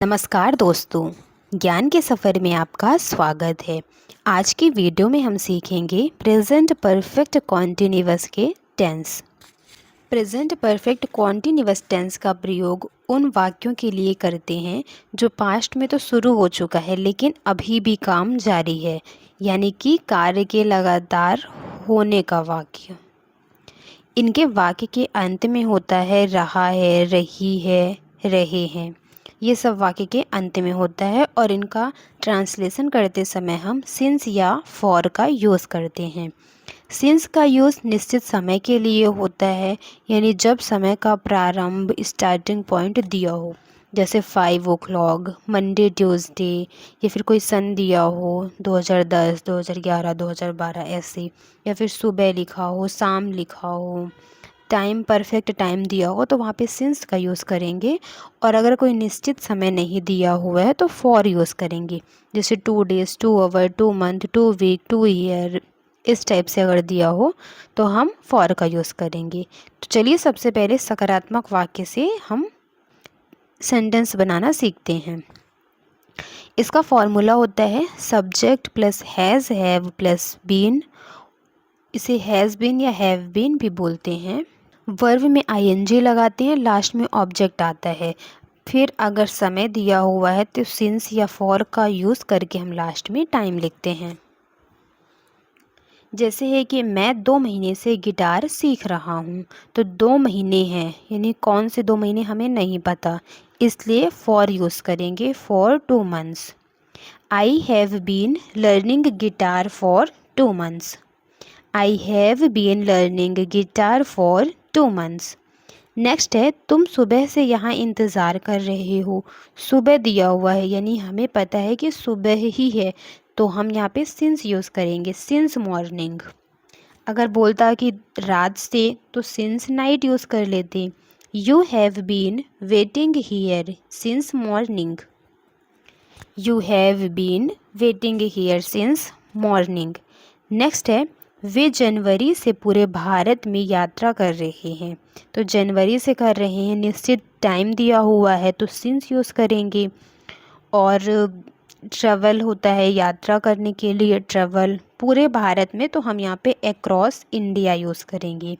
नमस्कार दोस्तों, ज्ञान के सफ़र में आपका स्वागत है। आज की वीडियो में हम सीखेंगे प्रेजेंट परफेक्ट कॉन्टिन्यूअस के tense. Present perfect continuous tense का प्रयोग उन वाक्यों के लिए करते हैं जो पास्ट में तो शुरू हो चुका है लेकिन अभी भी काम जारी है, यानी कि कार्य के लगातार होने का वाक्य। इनके वाक्य के अंत में होता है रहा है, रही है, रहे हैं। ये सब वाक्य के अंत में होता है और इनका ट्रांसलेशन करते समय हम सिंस या फॉर का यूज़ करते हैं। सिंस का यूज़ निश्चित समय के लिए होता है, यानी जब समय का प्रारंभ स्टार्टिंग पॉइंट दिया हो, जैसे 5 o'clock, मंडे, ट्यूसडे, या फिर कोई सन दिया हो 2010, 2011, 2012 ऐसे, या फिर सुबह लिखा हो, शाम लिखा हो, टाइम परफेक्ट टाइम दिया हो तो वहाँ पे सिंस का यूज़ करेंगे। और अगर कोई निश्चित समय नहीं दिया हुआ है तो फॉर यूज़ करेंगे, जैसे 2 days, 2 hour, 2 month, 2 week, 2 year, इस टाइप से अगर दिया हो तो हम फॉर का यूज़ करेंगे। तो चलिए सबसे पहले सकारात्मक वाक्य से हम सेंटेंस बनाना सीखते हैं। इसका फॉर्मूला होता है subject plus has, have plus been. इसे हैज़ बीन या हैव बीन भी बोलते हैं। वर्ब में आईएनजी लगाते हैं, लास्ट में ऑब्जेक्ट आता है। फिर अगर समय दिया हुआ है तो सिंस या फॉर का यूज़ करके हम लास्ट में टाइम लिखते हैं। जैसे है कि मैं 2 महीने से गिटार सीख रहा हूँ, तो 2 महीने हैं, यानी कौन से 2 महीने हमें नहीं पता, इसलिए फॉर यूज़ करेंगे for 2 months। I have been learning guitar for 2 months। I have been learning guitar for 2 months। Next है तुम सुबह से यहाँ इंतज़ार कर रहे हो। सुबह दिया हुआ है, यानी हमें पता है कि सुबह ही है, तो हम यहाँ पे सिंस यूज़ करेंगे, सिंस मॉर्निंग। अगर बोलता कि रात से तो सिंस नाइट यूज़ कर लेते। You have been waiting here since morning. You have been waiting here since morning. Next है वे जनवरी से पूरे भारत में यात्रा कर रहे हैं, तो जनवरी से कर रहे हैं, निश्चित टाइम दिया हुआ है तो सिंस यूज़ करेंगे। और ट्रैवल होता है यात्रा करने के लिए, ट्रैवल पूरे भारत में, तो हम यहाँ पे अक्रॉस इंडिया यूज़ करेंगे।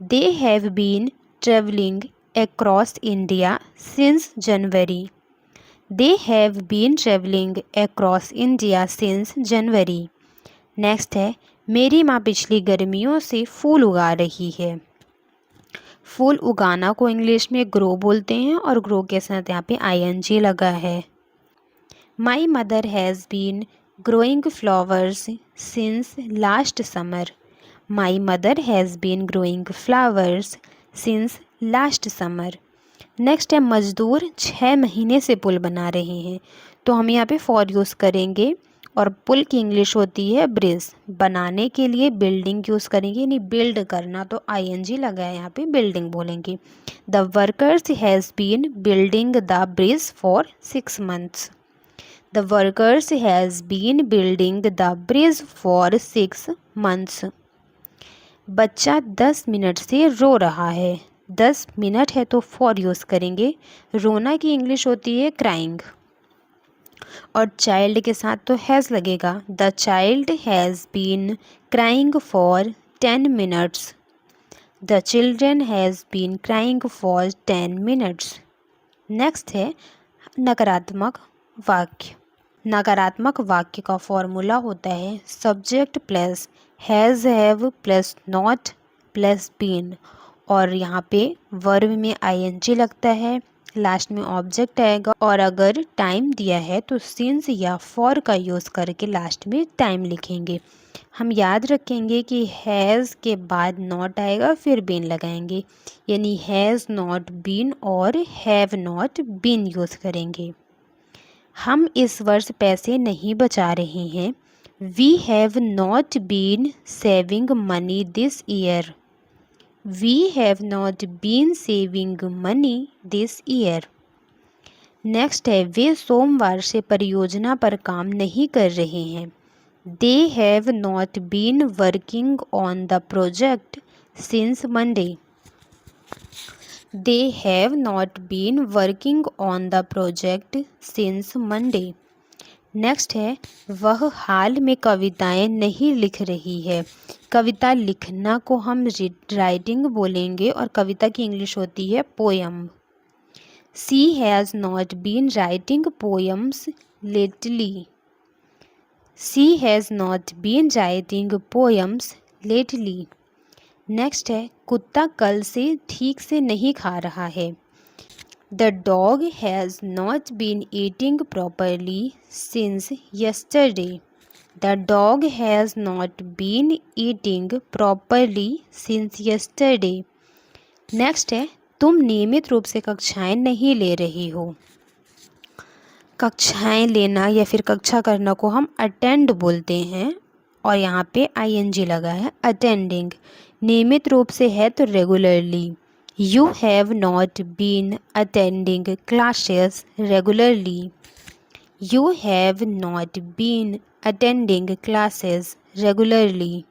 They have been travelling across India since January. They have been travelling across India since January. Next है मेरी माँ पिछली गर्मियों से फूल उगा रही है। फूल उगाना को इंग्लिश में ग्रो बोलते हैं और ग्रो के साथ यहाँ पे आईएनजी लगा है। My mother has been growing flowers since last summer. My mother has been growing flowers since last summer. Next है मज़दूर 6 महीने से पुल बना रहे हैं, तो हम यहाँ पे फॉर यूज़ करेंगे। और पुल की इंग्लिश होती है ब्रिज। बनाने के लिए बिल्डिंग यूज़ करेंगे, यानी बिल्ड करना, तो आईएनजी लगा है यहाँ पे, बिल्डिंग बोलेंगे। The workers has been building the bridge for 6 months। The workers has been building the bridge for 6 months। बच्चा 10 मिनट से रो रहा है। 10 मिनट है तो फॉर यूज़ करेंगे। रोना की इंग्लिश होती है क्राइंग, और चाइल्ड के साथ तो हैज़ लगेगा। The child has been crying for 10 minutes। The children has been crying for 10 minutes। Next है नकारात्मक वाक्य। नकारात्मक वाक्य का फॉर्मूला होता है subject plus has, have plus not plus been, और यहाँ पे वर्ब में आईएनजी लगता है, लास्ट में ऑब्जेक्ट आएगा, और अगर टाइम दिया है तो सिंस या फॉर का यूज़ करके लास्ट में टाइम लिखेंगे। हम याद रखेंगे कि हैज़ के बाद नॉट आएगा, फिर बीन लगाएंगे, यानी हैज़ नॉट बीन और हैव नॉट बीन यूज़ करेंगे। हम इस वर्ष पैसे नहीं बचा रहे हैं। We have not been saving money this year. We have not been saving money this year. Next है वे सोमवार से परियोजना पर काम नहीं कर रहे हैं। They have not been working on the project since Monday. They have not been working on the project since Monday. Next है वह हाल में कविताएं नहीं लिख रही है। कविता लिखना को हम राइटिंग बोलेंगे और कविता की इंग्लिश होती है poem. She has not been writing poems lately. She has not been writing poems lately. Next है कुत्ता कल से ठीक से नहीं खा रहा है। The dog has not been eating properly since yesterday. The dog has not been eating properly since yesterday. Next है तुम नियमित रूप से कक्षाएं नहीं ले रही हो। कक्षाएं लेना या फिर कक्षा करना को हम अटेंड बोलते हैं और यहाँ पे ing लगा है अटेंडिंग। नियमित रूप से है तो regularly. You have not been attending classes regularly. You have not been attending classes regularly.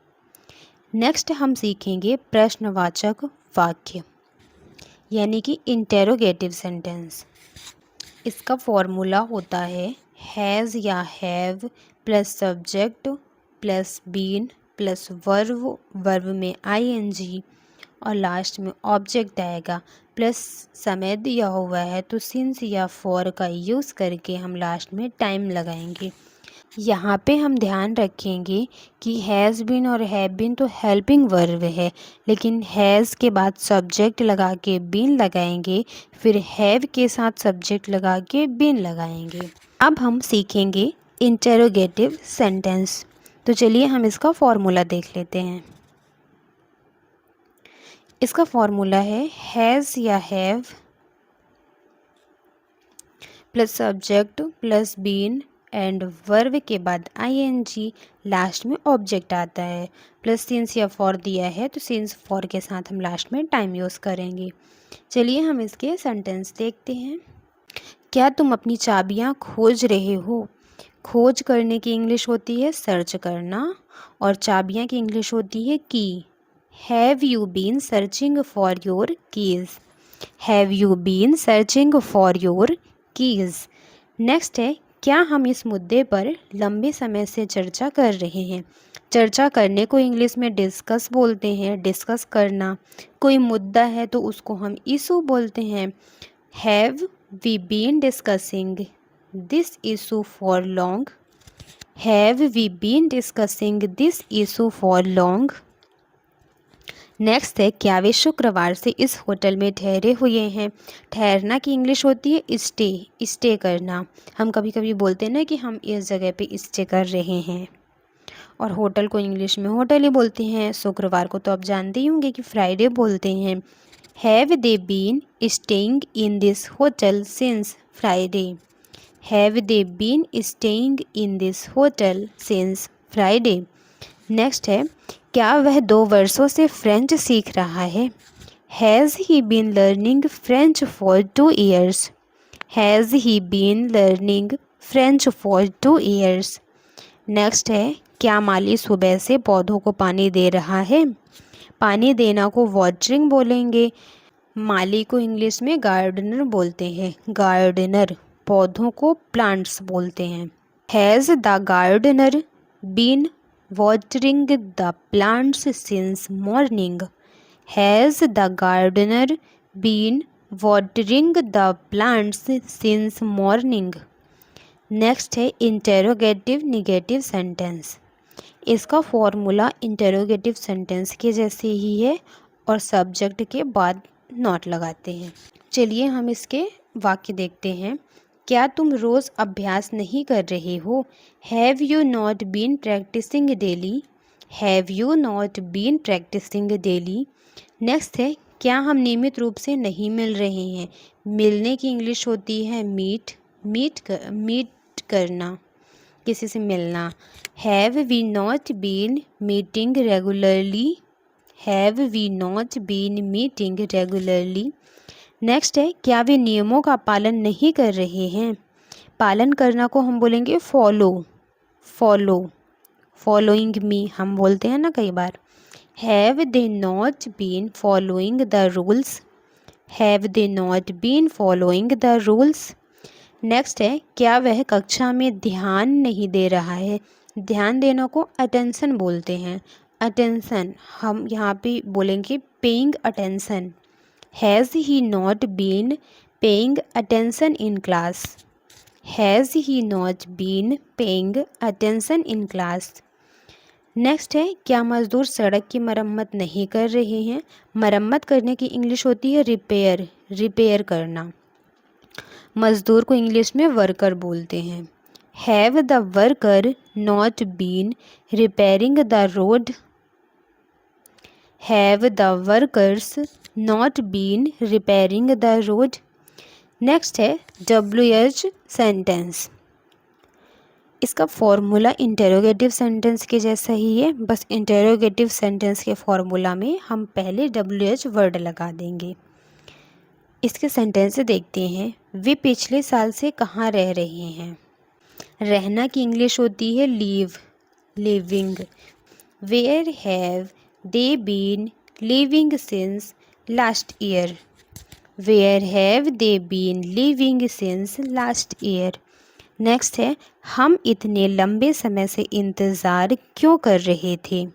Next हम सीखेंगे प्रश्नवाचक वाक्य यानी कि इंटेरोगेटिव सेंटेंस। इसका फॉर्मूला होता है हैज़ या have plus subject plus been plus verb, verb में ing और लास्ट में ऑब्जेक्ट आएगा प्लस समय दिया हुआ है तो सिंस या फॉर का यूज़ करके हम लास्ट में टाइम लगाएंगे। यहाँ पे हम ध्यान रखेंगे कि हैज़ बीन और हैव बीन तो हेल्पिंग वर्ब है, लेकिन हैज़ के बाद सब्जेक्ट लगा के बीन लगाएंगे, फिर हैव के साथ सब्जेक्ट लगा के बीन लगाएंगे। अब हम सीखेंगे इंटेरोगेटिव सेंटेंस। तो चलिए हम इसका फॉर्मूला देख लेते हैं। इसका फॉर्मूला है हैज़ या have plus subject plus been and verb के बाद ing, लास्ट में ऑब्जेक्ट आता है प्लस सिंस या फॉर दिया है तो सिंस फॉर के साथ हम लास्ट में टाइम यूज़ करेंगे। चलिए हम इसके सेंटेंस देखते हैं। क्या तुम अपनी चाबियां खोज रहे हो? खोज करने की इंग्लिश होती है सर्च करना और चाबियां की इंग्लिश होती है की। Have you been searching for your keys? Have you been searching for your keys? Next है क्या हम इस मुद्दे पर लंबे समय से चर्चा कर रहे हैं? चर्चा करने को इंग्लिश में डिस्कस बोलते हैं, डिस्कस करना। कोई मुद्दा है तो उसको हम इशू बोलते हैं। Have we been discussing this issue for long? Have we been discussing this issue for long? Next है क्या वे शुक्रवार से इस होटल में ठहरे हुए हैं? ठहरना की इंग्लिश होती है स्टे, स्टे करना। हम कभी कभी बोलते हैं ना कि हम इस जगह पे स्टे कर रहे हैं, और होटल को इंग्लिश में होटल ही बोलते हैं। शुक्रवार को तो आप जानते ही होंगे कि फ्राइडे बोलते हैं। Have they been staying in this hotel since Friday? Have they been staying in this hotel since Friday? Next है क्या वह 2 वर्षों से फ्रेंच सीख रहा है? Has he been learning French for 2 years? Has he been learning French for 2 years? Next है क्या माली सुबह से पौधों को पानी दे रहा है? पानी देना को वाटरिंग बोलेंगे। माली को इंग्लिश में गार्डनर बोलते हैं। गार्डनर, पौधों को प्लांट्स बोलते हैं। Has the gardener been watering the plants since morning? Has the gardener been watering the plants since morning? Next है इंटेरोगेटिव निगेटिव सेंटेंस। इसका फॉर्मूला इंटेरोगेटिव सेंटेंस के जैसे ही है और सब्जेक्ट के बाद नॉट लगाते हैं। चलिए हम इसके वाक्य देखते हैं। क्या तुम रोज़ अभ्यास नहीं कर रहे हो? Have you not been practising daily? Have you not been practising daily? Next है क्या हम नियमित रूप से नहीं मिल रहे हैं? मिलने की इंग्लिश होती है मीट, मीट करना, किसी से मिलना। Have we not been meeting regularly? Have we not been meeting regularly? Next है क्या वे नियमों का पालन नहीं कर रहे हैं? पालन करना को हम बोलेंगे फॉलो, फॉलो, फॉलोइंग मी हम बोलते हैं ना कई बार। Have they not been following the rules? Have they not been following the rules. Next है, क्या वह कक्षा में ध्यान नहीं दे रहा है। ध्यान देना को अटेंशन बोलते हैं। अटेंशन हम यहाँ पे बोलेंगे paying attention. Has he not been paying attention in class. Has he not been paying attention in class. Next है, क्या मज़दूर सड़क की मरम्मत नहीं कर रहे हैं। मरम्मत करने की इंग्लिश होती है रिपेयर, रिपेयर करना। मज़दूर को इंग्लिश में वर्कर बोलते हैं। Have the worker not been repairing the road. Have the workers not been repairing the road. Next है WH सेंटेंस। इसका फॉर्मूला इंटेरोगेटिव सेंटेंस के जैसा ही है, बस इंटेरोगेटिव सेंटेंस के फॉर्मूला में हम पहले WH वर्ड लगा देंगे। इसके सेंटेंस देखते हैं। वे पिछले साल से कहाँ रह रहे हैं। रहना की इंग्लिश होती है leave, living. Where have they been living since last year. Where have they been living since last year. Next है, हम इतने लंबे समय से इंतज़ार क्यों कर रहे थे।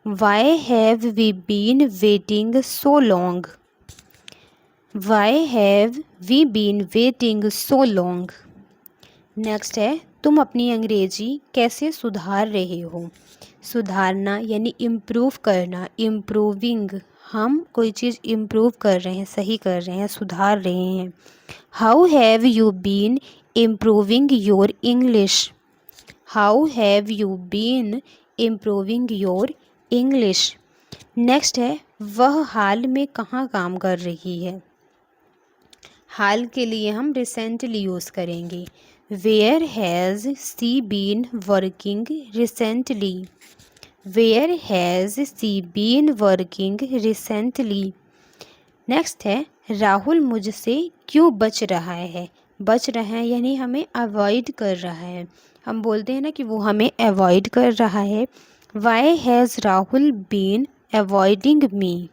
Why have we been waiting so long. Why have we been waiting so long. Next है, तुम अपनी अंग्रेजी कैसे सुधार रहे हो। सुधारना यानी इम्प्रूव करना, इम्प्रूविंग। हम कोई चीज़ इम्प्रूव कर रहे हैं, सही कर रहे हैं, सुधार रहे हैं। How have you been improving your English. How have you been improving your English. Next है, वह हाल में कहाँ काम कर रही है। हाल के लिए हम रिसेंटली यूज़ करेंगे। Where has she been working recently. Where has she been working recently. Next है, राहुल मुझसे क्यों बच रहा है। बच रहा है यानी हमें अवॉइड कर रहा है। हम बोलते हैं ना कि वो हमें अवॉइड कर रहा है। Why has Rahul been avoiding me.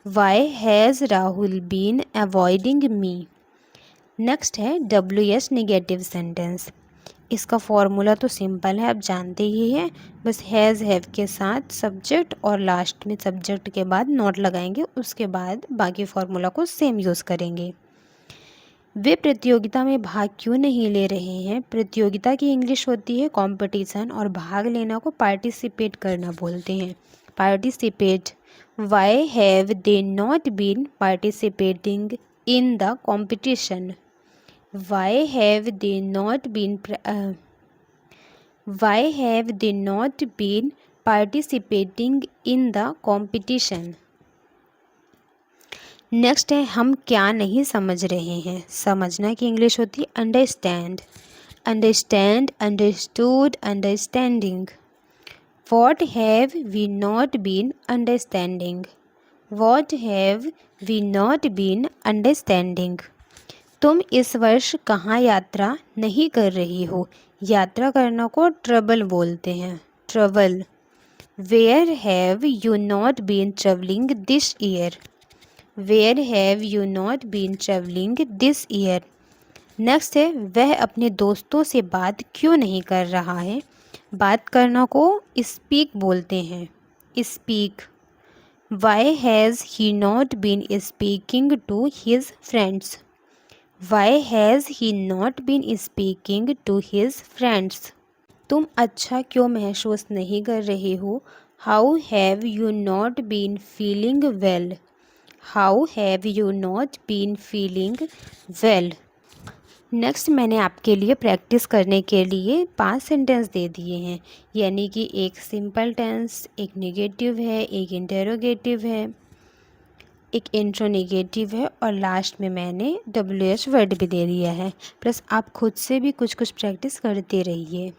Why has Rahul been avoiding me. Next है WH नेगेटिव सेंटेंस। इसका फॉर्मूला तो सिंपल है, आप जानते ही हैं। बस हैज़ हैव के साथ सब्जेक्ट और लास्ट में सब्जेक्ट के बाद नॉट लगाएंगे, उसके बाद बाकी फार्मूला को सेम यूज़ करेंगे। वे प्रतियोगिता में भाग क्यों नहीं ले रहे हैं। प्रतियोगिता की इंग्लिश होती है कंपटीशन और भाग लेना को पार्टिसिपेट करना बोलते हैं। Participate. Why have they not been participating in the competition. Why have they not been why have they not been participating in the competition? Next है, हम क्या नहीं समझ रहे हैं। समझना की इंग्लिश होती है understand. Understand, understood, understanding. What have we not been understanding? What have we not been understanding? तुम इस वर्ष कहाँ यात्रा नहीं कर रही हो। यात्रा करना को ट्रैवल बोलते हैं, travel. Where have you not been travelling this year. Where have you not been travelling this year. Next है, वह अपने दोस्तों से बात क्यों नहीं कर रहा है। बात करना को स्पीक बोलते हैं, speak. Why has he not been speaking to his friends. Why has he not been speaking to his friends? तुम अच्छा क्यों महसूस नहीं कर रहे हो। How have you not been feeling well? How have you not been feeling well? Next मैंने आपके लिए प्रैक्टिस करने के लिए 5 सेंटेंस दे दिए हैं, यानी कि एक सिंपल टेंस, एक नेगेटिव है, एक इंटेरोगेटिव है, एक इंट्रोनेगेटिव है और लास्ट में मैंने WH वर्ड भी दे दिया है। प्लस आप खुद से भी कुछ कुछ प्रैक्टिस करते रहिए।